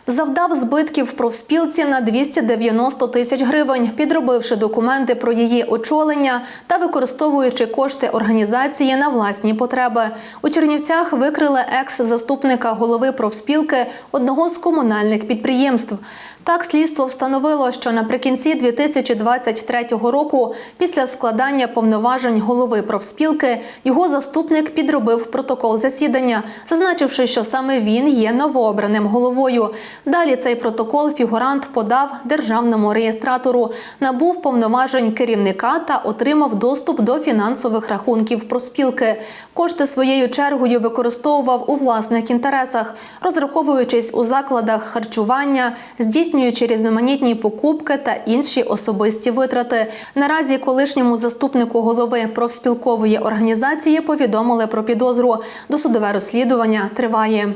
Завдав збитків профспілці на 290 тисяч гривень, підробивши документи про її очолення та використовуючи кошти організації на власні потреби. У Чернівцях викрили екс-заступника голови профспілки одного з комунальних підприємств. Так, слідство встановило, що наприкінці 2023 року, після складання повноважень голови профспілки, його заступник підробив протокол засідання, зазначивши, що саме він є новообраним головою. Далі цей протокол фігурант подав державному реєстратору, набув повноважень керівника та отримав доступ до фінансових рахунків профспілки. Кошти своєю чергою використовував у власних інтересах, розраховуючись у закладах харчування, здійснюючи різноманітні покупки та інші особисті витрати. Наразі колишньому заступнику голови профспілкової організації повідомили про підозру. Досудове розслідування триває.